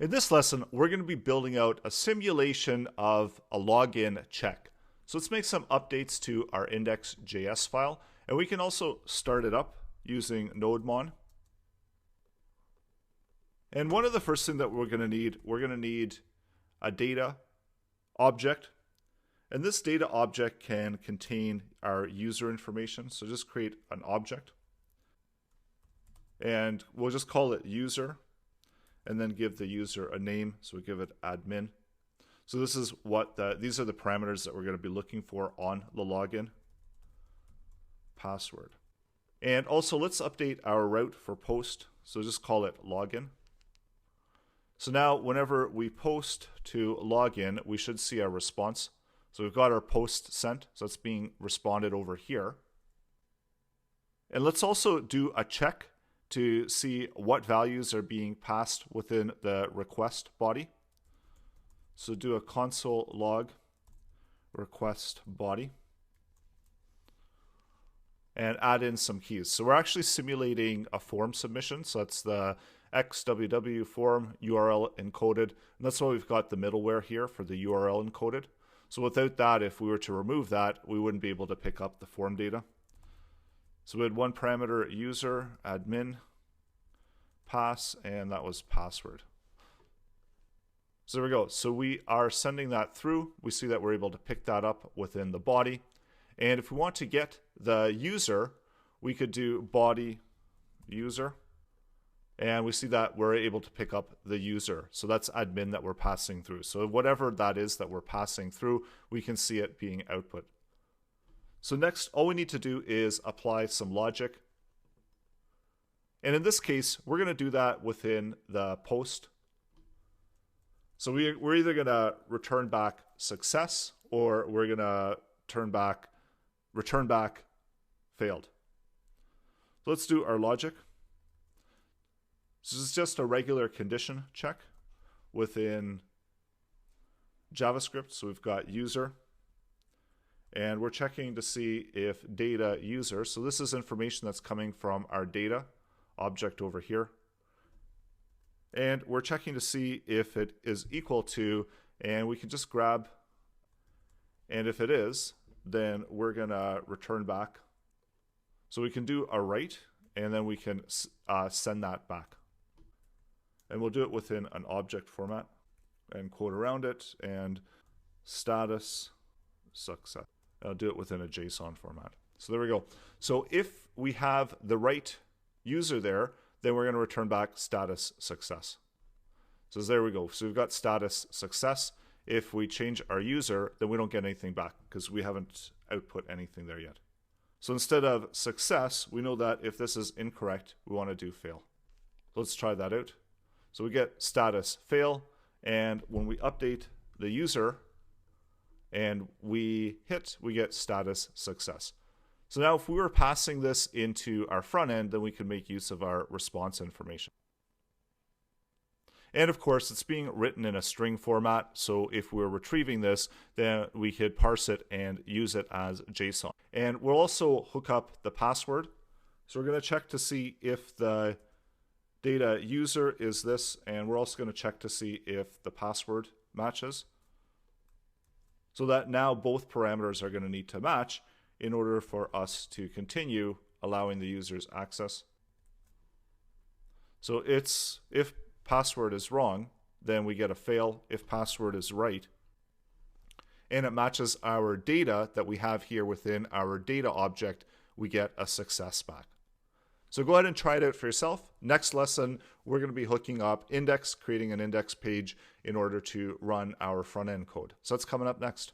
In this lesson, we're going to be building out a simulation of a login check. So let's make some updates to our index.js file, and we can also start it up using nodemon. And one of the first things that we're going to need a data object. And this data object can contain our user information. So just create an object. And we'll just call it user. And then give the user a name. So we give it admin. So this is these are the parameters that we're going to be looking for on the login. Password. And also let's update our route for post. So just call it login. So now whenever we post to login, we should see our response. So we've got our post sent. So it's being responded over here. And let's also do a check to see what values are being passed within the request body. So do a console log request body and add in some keys. So we're actually simulating a form submission. So that's the XWW form URL encoded. And that's why we've got the middleware here for the URL encoded. So without that, if we were to remove that, we wouldn't be able to pick up the form data. So we had one parameter user, admin, pass, and that was password. So there we go. So we are sending that through. We see that we're able to pick that up within the body. And if we want to get the user, we could do body user. And we see that we're able to pick up the user. So that's admin that we're passing through. So whatever that is that we're passing through, we can see it being output. So next, all we need to do is apply some logic. And in this case, we're going to do that within the post. So we're either going to return back success, or we're going to return back failed. So let's do our logic. So this is just a regular condition check within JavaScript. So we've got user. And we're checking to see if data user, so this is information that's coming from our data object over here. And we're checking to see if it is equal to, and we can just grab, and if it is, then we're going to return back. So we can do a write, and then we can send that back. And we'll do it within an object format and quote around it, and status success. I'll do it within a JSON format. So there we go. So if we have the right user there, then we're going to return back status success. So there we go. So we've got status success. If we change our user, then we don't get anything back because we haven't output anything there yet. So instead of success, we know that if this is incorrect, we want to do fail. So let's try that out. So we get status fail, and when we update the user, and we get status success. So now if we were passing this into our front end, then we can make use of our response information. And of course, it's being written in a string format. So if we're retrieving this, then we could parse it and use it as JSON. And we'll also hook up the password. So we're going to check to see if the data user is this, and we're also going to check to see if the password matches. So that now both parameters are going to need to match in order for us to continue allowing the users access. So it's if password is wrong, then we get a fail. If password is right, and it matches our data that we have here within our data object, we get a success back. So go ahead and try it out for yourself. Next lesson, we're going to be hooking up index, creating an index page in order to run our front end code. So that's coming up next.